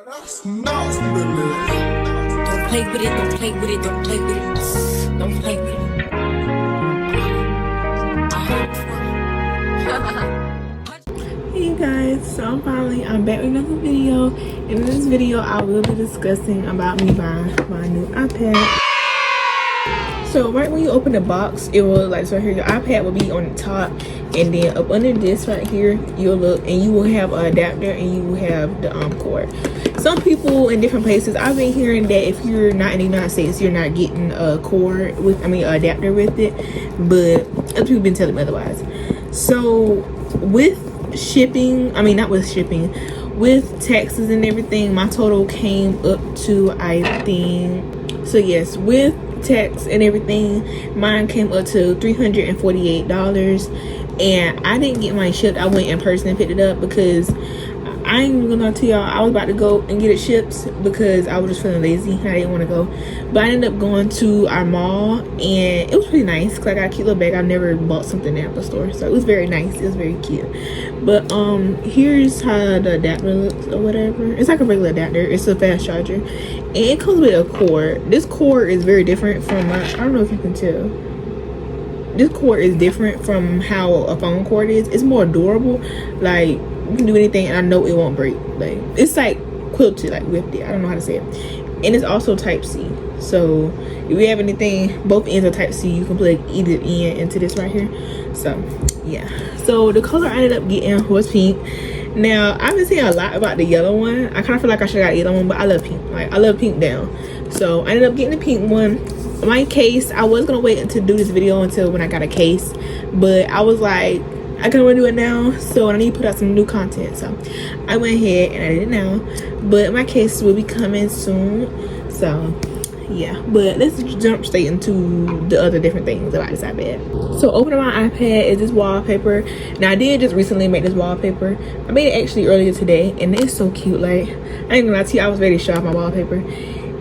Don't play with it, don't play with it, don't play with it, don't play with it. Hey guys, so I'm back with another video. In this video I will be discussing about me buying my new iPad. So right when you open the box, it will like, so here your iPad will be on the top, and then up under this right here you'll look and you will have an adapter and you will have the cord. Some people in different places, I've been hearing that if you're not in the United States, you're not getting a cord with, an adapter with it, but other people been telling me otherwise. So with shipping, not with shipping, with taxes and everything, my total came up to, I think, so yes, with tax and everything, mine came up to $348, and I didn't get mine shipped. I went in person and picked it up because I ain't even gonna lie to y'all, I was about to go and get it shipped because I was just feeling lazy. I didn't want to go, but I ended up going to our mall and it was pretty nice because I got a cute little bag. I've never bought something at the store, so it was very nice. It was very cute. But here's how the adapter looks or whatever. It's like a regular adapter. It's a fast charger and it comes with a cord. This cord is very different from my, I don't know if you can tell, this cord is different from how a phone cord is. It's more durable. Like, you can do anything and I know it won't break. Like, it's like quilted, like whipped it. I don't know how to say it. And it's also type C. So if you have anything, both ends are type C, you can plug either end into this right here. So yeah. So the color I ended up getting was pink. Now I've been saying a lot about the yellow one. I kind of feel like I should have got the yellow one, but I love pink. Like, I love pink down. So I ended up getting the pink one. My case, I was gonna wait to do this video until when I got a case, but I was like, I kind of want to do it now, so I need to put out some new content. So I went ahead and I did it now, but my case will be coming soon. So yeah, but let's jump straight into the other different things about this iPad. So opening my iPad is this wallpaper. Now I did just recently make this wallpaper. I made it actually earlier today and it's so cute. Like, I ain't gonna lie to you, I was ready to show off my wallpaper.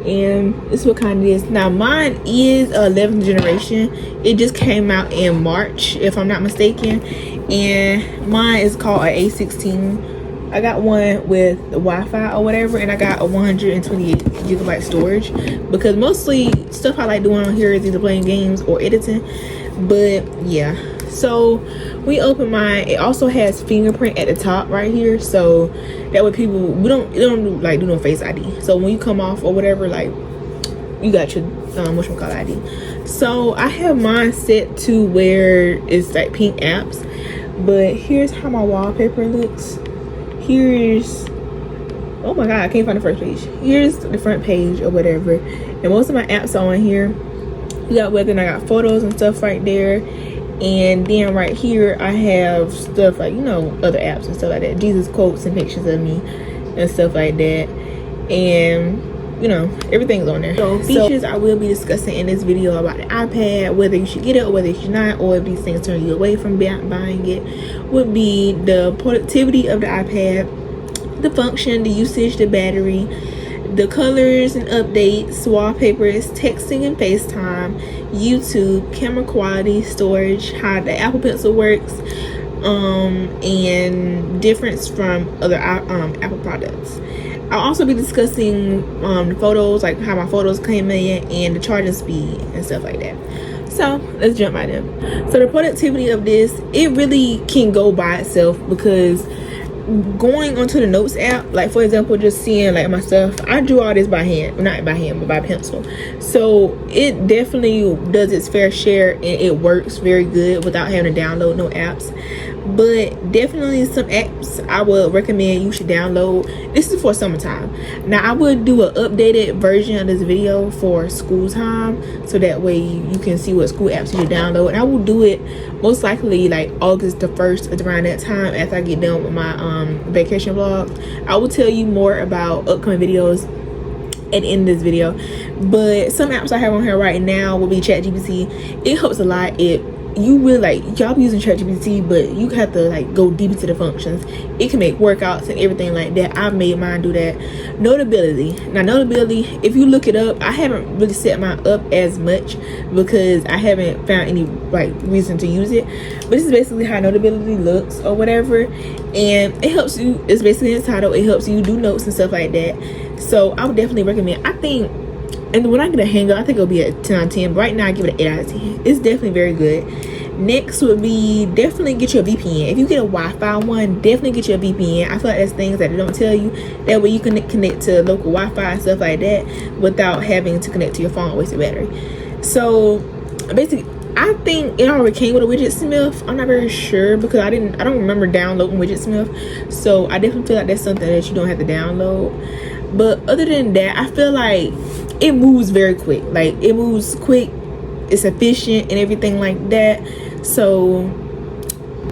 And this is what kind it is. Now mine is 11th generation. It just came out in March if I'm not mistaken, and mine is called a A16. I got one with the Wi-Fi or whatever, and I got a 128 gigabyte storage because mostly stuff I like doing on here is either playing games or editing. But yeah, so we open mine. It also has fingerprint at the top right here, so that way people, we don't do no face ID. So when you come off or whatever, like, you got your whatchamacallit ID. So I have mine set to where it's like pink apps, but here's how my wallpaper looks. Here's, oh my god, I can't find the first page. Here's the front page or whatever, and most of my apps are on here. You got weather and I got photos and stuff right there. And then right here I have stuff like, other apps and stuff like that, Jesus quotes and pictures of me and stuff like that, and everything's on there. So features I will be discussing in this video about the iPad, whether you should get it or whether you should not, or if these things turn you away from buying it, would be the productivity of the iPad, the function, the usage, the battery, the colors and updates, wallpapers, texting and FaceTime, YouTube, camera quality, storage, how the Apple Pencil works, and difference from other Apple products. I'll also be discussing the photos, like how my photos came in, and the charging speed and stuff like that. So let's jump right in. So the productivity of this, it really can go by itself because going onto the notes app, like for example, just seeing like my stuff, I drew all this by hand, not by hand but by pencil, so it definitely does its fair share and it works very good without having to download no apps. But definitely some apps I would recommend you should download. This is for summertime. Now I would do an updated version of this video for school time, so that way you can see what school apps you should download, and I will do it most likely like August the 1st, around that time, after I get done with my vacation vlog. I will tell you more about upcoming videos at the end of this video. But some apps I have on here right now will be ChatGPT. It helps a lot. It you really like, y'all be using ChatGPT, but you have to like go deep into the functions. It can make workouts and everything like that. I've made mine do that. Notability. Now notability, if you look it up, I haven't really set mine up as much because I haven't found any like reason to use it. But this is basically how notability looks or whatever, and it helps you. It's basically in the title. It helps you do notes and stuff like that. So I would definitely recommend. I think, and when I get a hang of, I think it'll be a 10 out of 10. But right now I give it an 8 out of 10. It's definitely very good. Next would be definitely get you a VPN. If you get a Wi-Fi one, definitely get you a VPN. I feel like there's things that they don't tell you. That way you can connect to local Wi-Fi and stuff like that without having to connect to your phone and waste your battery. So basically, I think it already came with a Widgetsmith. I'm not very sure because I don't remember downloading Widgetsmith. So I definitely feel like that's something that you don't have to download. But other than that, I feel like it moves very quick. Like, it moves quick, it's efficient and everything like that. So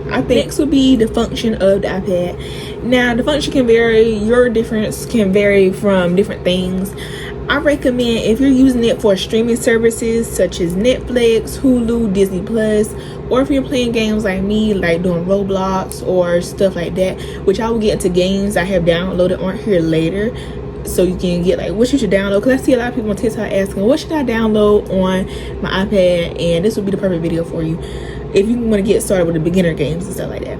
I think next would be the function of the iPad. Now the function can vary, your difference can vary from different things. I recommend if you're using it for streaming services such as Netflix, Hulu, Disney Plus, or if you're playing games like me, like doing Roblox or stuff like that, which I will get into games I have downloaded on here later, so you can get like what you should download. Because I see a lot of people on TikTok asking what should I download on my iPad, and this would be the perfect video for you if you want to get started with the beginner games and stuff like that.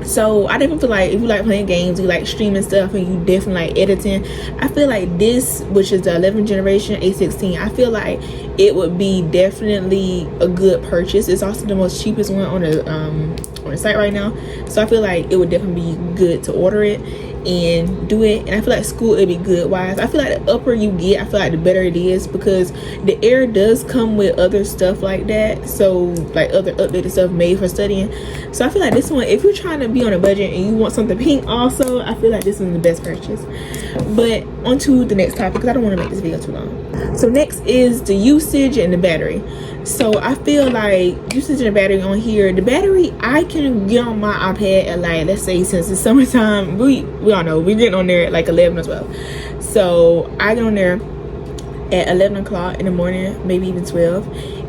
So I definitely feel like if you like playing games, you like streaming stuff, and you definitely like editing, I feel like this, which is the 11th generation A16, I feel like it would be definitely a good purchase. It's also the most cheapest one on the site right now, so I feel like it would definitely be good to order it and do it. And I feel like school it'd be good wise. I feel like the upper you get, I feel like the better it is, because the Air does come with other stuff like that, so like other updated stuff made for studying. So I feel like this one, if you're trying to be on a budget and you want something pink also, I feel like this one's the best purchase. But on to the next topic because I don't want to make this video too long. So next is the usage and the battery. So I feel like usage and the battery on here, the battery I can get on my iPad at like, let's say since it's summertime, we all know we're getting on there at like 11 or 12. So I get on there at 11 o'clock in the morning, maybe even 12,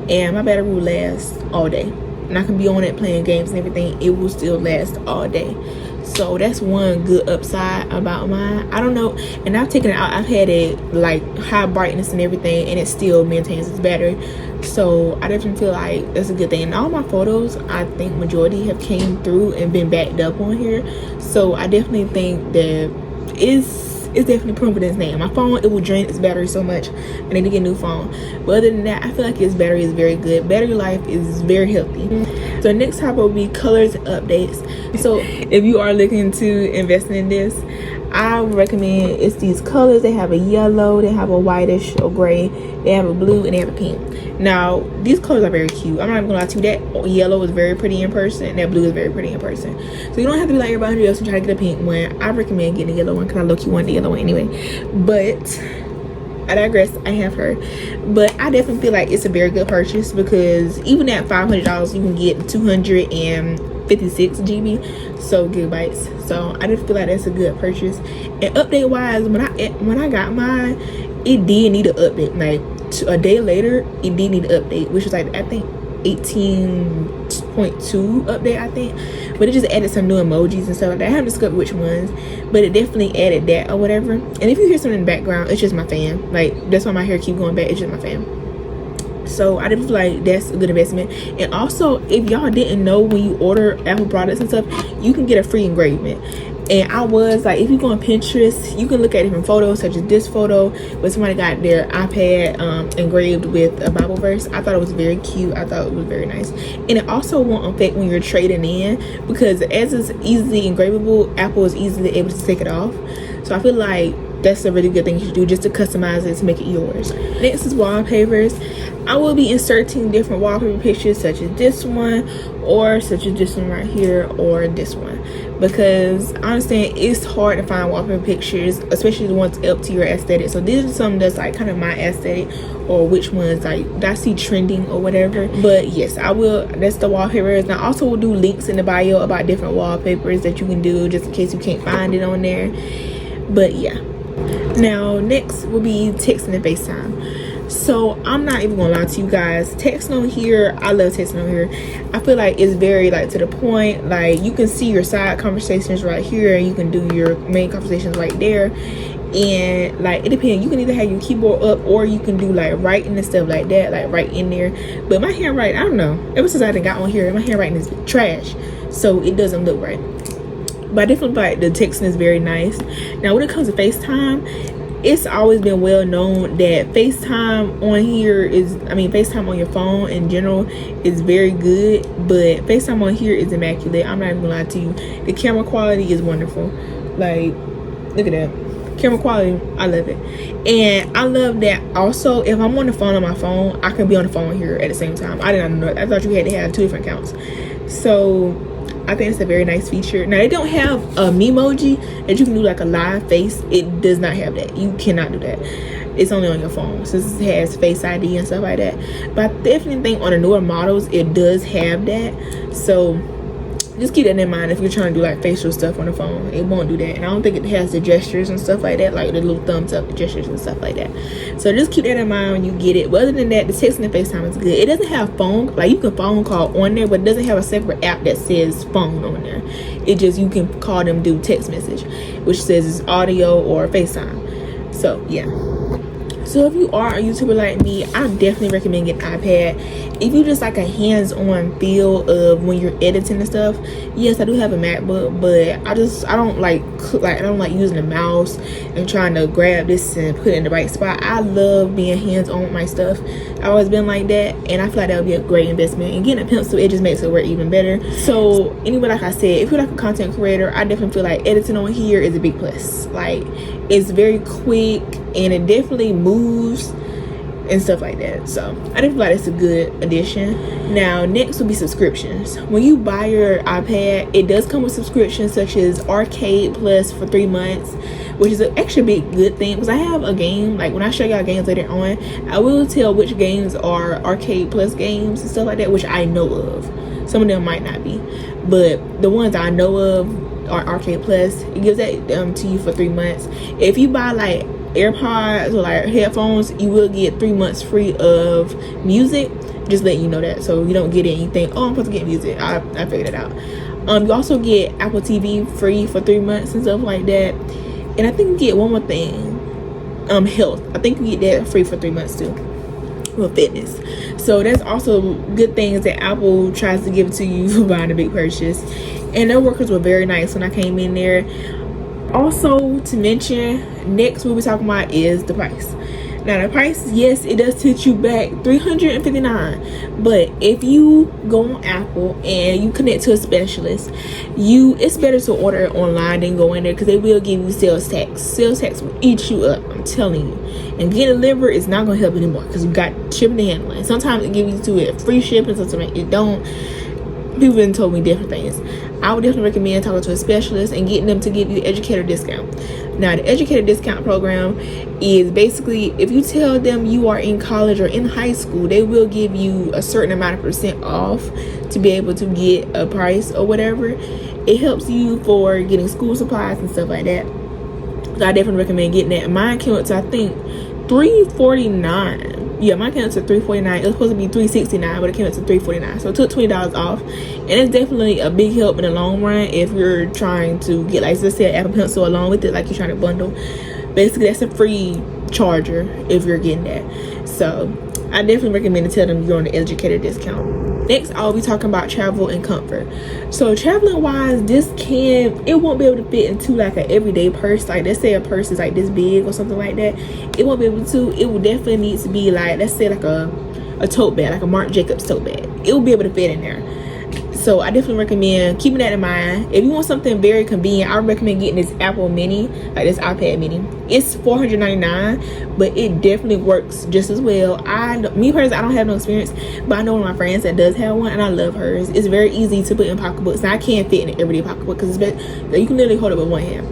and my battery will last all day. And I can be on it playing games and everything, it will still last all day. So that's one good upside about mine. I don't know, and I've taken it out, I've had it like high brightness and everything, and it still maintains its battery. So I definitely feel like that's a good thing. And all my photos, I think majority have came through and been backed up on here. So I definitely think that it's definitely proven its name. My phone, it will drain its battery so much. I need to get a new phone. But other than that, I feel like its battery is very good. Battery life is very healthy. So next topic will be colors and updates. So if you are looking to invest in this, I would recommend it's these colors. They have a yellow, they have a whitish or gray, they have a blue, and they have a pink. Now these colors are very cute. I'm not even gonna lie to you, that yellow is very pretty in person and that blue is very pretty in person. So you don't have to be like everybody else and try to get a pink one. I recommend getting a yellow one because I low-key want the yellow one anyway. But I digress, I have her. But I definitely feel like it's a very good purchase because even at $500 you can get 256 GB, so gigabytes. So I just feel like that's a good purchase. And update wise, when I got mine, it did need an update. Like a day later, it did need an update, which was like I think 18.2 update, I think. But it just added some new emojis and stuff like that. I haven't discovered which ones, but it definitely added that or whatever. And if you hear something in the background, it's just my fan. Like that's why my hair keep going back, it's just my fan. So I just feel like that's a good investment. And also, if y'all didn't know, when you order Apple products and stuff, you can get a free engravement. And I was like, if you go on Pinterest, you can look at different photos, such as this photo where somebody got their iPad engraved with a Bible verse. I thought it was very cute. I thought it was very nice. And it also won't affect when you're trading in, because as it's easily engravable, Apple is easily able to take it off. So I feel like that's a really good thing you should do, just to customize it to make it yours. Next is wallpapers. I will be inserting different wallpaper pictures, such as this one, or such as this one right here, or this one, because I understand it's hard to find wallpaper pictures, especially the ones up to your aesthetic. So these are some that's like kind of my aesthetic, or which ones like that I see trending or whatever. But yes, I will. That's the wallpapers. And I also will do links in the bio about different wallpapers that you can do, just in case you can't find it on there. But yeah. Now next will be texting and FaceTime. So I'm not even gonna lie to you guys, texting on here, I love texting on here. I feel like it's very like to the point. Like you can see your side conversations right here, and you can do your main conversations right there. And like it depends, you can either have your keyboard up or you can do like writing and stuff like that, like right in there. But my handwriting, I don't know, ever since I done got on here, my handwriting is trash, so it doesn't look right. But I definitely feel like the texting is very nice. Now when it comes to FaceTime, it's always been well known that FaceTime on here is, FaceTime on your phone in general is very good, but FaceTime on here is immaculate. I'm not even gonna lie to you. The camera quality is wonderful. Like, look at that. Camera quality, I love it. And I love that also, if I'm on the phone on my phone, I can be on the phone here at the same time. I did not know. I thought you had to have 2 different accounts. So I think it's a very nice feature. Now they don't have a Memoji that you can do like a live face. It does not have that. You cannot do that. It's only on your phone since it has Face ID and stuff like that. But I definitely think on the newer models it does have that. So just keep that in mind if you're trying to do like facial stuff on the phone. It won't do that. And I don't think it has the gestures and stuff like that, like the little thumbs up gestures and stuff like that. So just keep that in mind when you get it. But other than that, the texting and FaceTime is good. It doesn't have phone, like you can phone call on there, but it doesn't have a separate app that says phone on there. It just, you can call them, do text message, which says it's audio or FaceTime. So yeah. So if you are a YouTuber like me, I definitely recommend getting an iPad. If you just like a hands-on feel of when you're editing and stuff, yes, I do have a MacBook, but I don't like using the mouse and trying to grab this and put it in the right spot. I love being hands-on with my stuff. I've always been like that, and I feel like that would be a great investment. And getting a pencil, it just makes it work even better. So anyway, like I said, if you're like a content creator, I definitely feel like editing on here is a big plus. Like, it's very quick and it definitely moves and stuff like that. So I definitely feel like it's a good addition. Now next will be subscriptions. When you buy your iPad, it does come with subscriptions such as Arcade Plus for 3 months, which is actually a big good thing, because I have a game, like when I show y'all games later on, I will tell which games are Arcade Plus games and stuff like that, which I know of. Some of them might not be, but the ones I know of are Arcade Plus. It gives that to you for 3 months. If you buy like AirPods or like headphones, you will get 3 months free of music. Just letting you know that, so you don't get anything. Oh, I'm supposed to get music. I figured it out. You also get Apple TV free for 3 months and stuff like that. And I think you get one more thing, health. I think you get that free for 3 months too. Well, fitness. So that's also good things that Apple tries to give to you for buying a big purchase. And their workers were very nice when I came in there. Also to mention, next we'll be talking about is the price. Now the price, yes, it does hit you back $359, but if you go on Apple and you connect to a specialist, it's better to order it online than go in there, because they will give you sales tax. Sales tax will eat you up, I'm telling you. And getting delivered is not going to help anymore, because you got shipping and handling. Sometimes it gives you to it free shipping, sometimes it don't. People have told me different things. I would definitely recommend talking to a specialist and getting them to give you educator discount. Now the educator discount program is basically, if you tell them you are in college or in high school, they will give you a certain amount of percent off to be able to get a price or whatever. It helps you for getting school supplies and stuff like that. So I definitely recommend getting that. Mine came up to, I think, $349. Yeah, mine came up to $349. It was supposed to be $369, but it came up to $349. So it took $20 off, and it's definitely a big help in the long run if you're trying to get, like, let's say, an Apple Pencil along with it, like you're trying to bundle. Basically, that's a free charger if you're getting that. So I definitely recommend to tell them you're on the educator discount. Next, I'll be talking about travel and comfort. So traveling wise, it won't be able to fit into like an everyday purse. Like, let's say a purse is like this big or something like that. It won't be able to. It will definitely need to be like, let's say like a tote bag, like a Marc Jacobs tote bag. It will be able to fit in there. So I definitely recommend keeping that in mind. If you want something very convenient, I would recommend getting this Apple Mini, like this iPad Mini. It's $499, but it definitely works just as well. Me personally, I don't have no experience, but I know one of my friends that does have one, and I love hers. It's very easy to put in pocketbooks. Now I can't fit in an everyday pocketbook because you can literally hold it with one hand.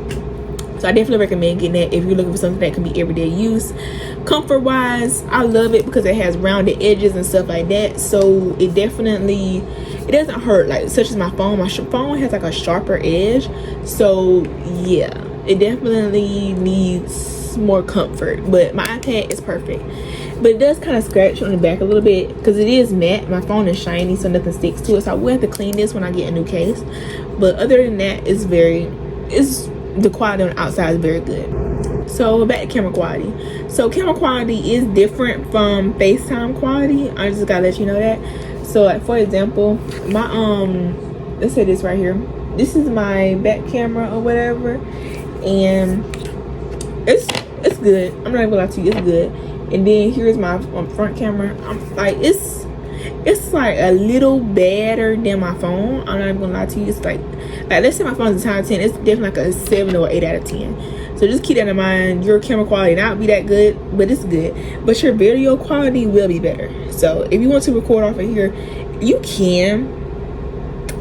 So I definitely recommend getting that if you're looking for something that can be everyday use. Comfort wise, I love it because it has rounded edges and stuff like that. So it doesn't hurt, like such as my phone. My phone has like a sharper edge. So yeah, it definitely needs just more comfort. But my iPad is perfect. But it does kind of scratch on the back a little bit because it is matte. My phone is shiny, so nothing sticks to it. So I will have to clean this when I get a new case. But other than that, the quality on the outside is very good. So back to camera quality. So camera quality is different from FaceTime quality. I just gotta let you know that. So like for example, my let's say this right here. This is my back camera or whatever, and it's good. I'm not even gonna lie to you, it's good. And then here's my front camera. I'm like it's like a little better than my phone. I'm not even gonna lie to you. It's like let's say my phone's a 10 out of 10. It's definitely like a 7 or 8 out of 10. So just keep that in mind. Your camera quality not be that good, but it's good. But your video quality will be better. So if you want to record off of here, you can.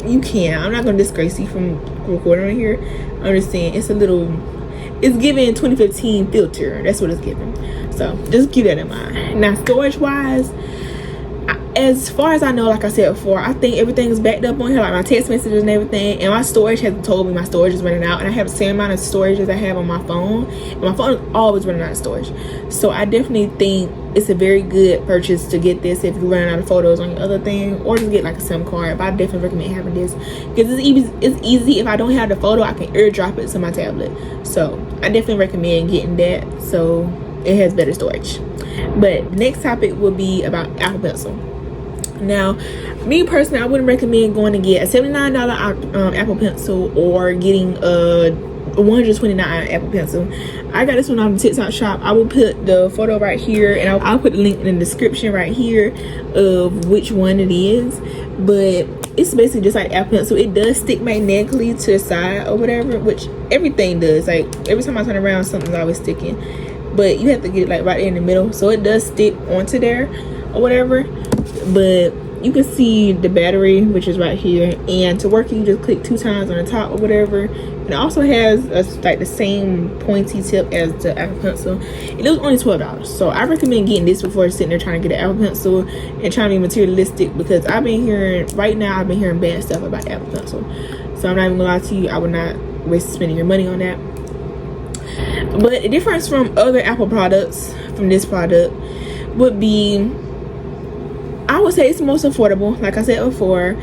I'm not gonna disgrace you from recording on here. I'm just saying it's giving 2015 filter. That's what it's giving. So just keep that in mind. Now storage wise, as far as I know, like I said before, I think everything is backed up on here, like my text messages and everything. And my storage has told me my storage is running out, and I have the same amount of storage as I have on my phone. And my phone is always running out of storage. So I definitely think it's a very good purchase to get this if you're running out of photos on your other thing, or just get like a SIM card. But I definitely recommend having this because it's easy. If I don't have the photo, I can airdrop it to my tablet. So I definitely recommend getting that, so it has better storage. But the next topic will be about Apple Pencil. Now, me personally, I wouldn't recommend going to get a $79 Apple Pencil or getting a $129 Apple Pencil. I got this one on the TikTok shop. I will put the photo right here, and I'll put the link in the description right here of which one it is. But it's basically just like Apple Pencil. It does stick magnetically to the side or whatever, which everything does. Like every time I turn around, something's always sticking. But you have to get it like right there in the middle, so it does stick onto there or whatever. But you can see the battery, which is right here, and to work you just click 2 times on the top or whatever. And it also has like the same pointy tip as the Apple Pencil. It was only $12, so I recommend getting this before sitting there trying to get an Apple Pencil and trying to be materialistic, because I've been hearing bad stuff about the Apple Pencil. So I'm not even gonna lie to you, I would not waste spending your money on that. But the difference from other Apple products, from this product, would be, I would say it's most affordable. Like I said before,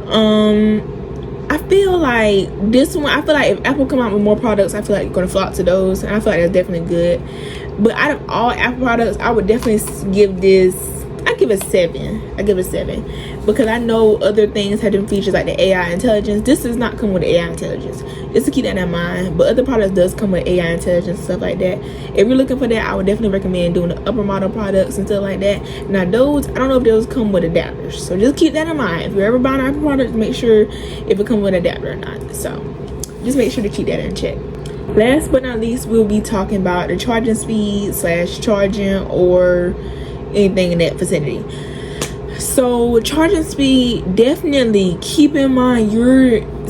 I feel like this one, I feel like if Apple come out with more products, I feel like you're gonna flock to those, and I feel like that's definitely good. But out of all Apple products, I would definitely give this, I give it 7. I give it 7 because I know other things have different features like the AI intelligence. This does not come with the AI intelligence, just to keep that in mind. But other products does come with AI intelligence and stuff like that. If you're looking for that, I would definitely recommend doing the upper model products and stuff like that. Now those, I don't know if those come with adapters, so just keep that in mind. If you're ever buying Apple products, make sure if it comes with an adapter or not. So just make sure to keep that in check. Last but not least, we'll be talking about the charging speed / charging or anything in that vicinity. So charging speed, definitely keep in mind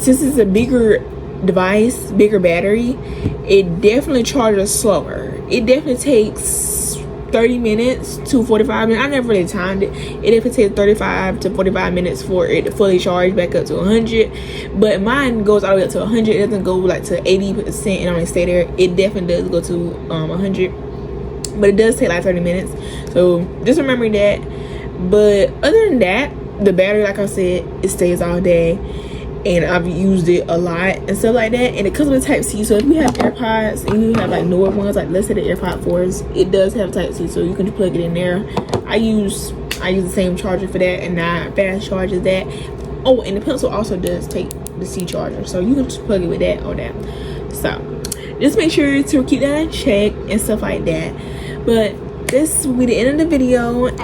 since it's a bigger device, bigger battery, it definitely charges slower. It definitely takes 30 minutes to 45 minutes. I never really timed it. It definitely takes 35 to 45 minutes for it to fully charge back up to 100. But mine goes all the way up to 100. It doesn't go like to 80% and only stay there. It definitely does go to 100. But it does take like 30 minutes. So just remember that. But other than that, the battery, like I said, it stays all day. And I've used it a lot and stuff like that. And it comes with Type-C. So if you have AirPods and you have like newer ones, like let's say the AirPod 4s, it does have Type-C. So you can plug it in there. I use the same charger for that, and not fast charges that. Oh, and the pencil also does take the C charger. So you can just plug it with that or that. So just make sure to keep that in check and stuff like that. But this will be the end of the video, and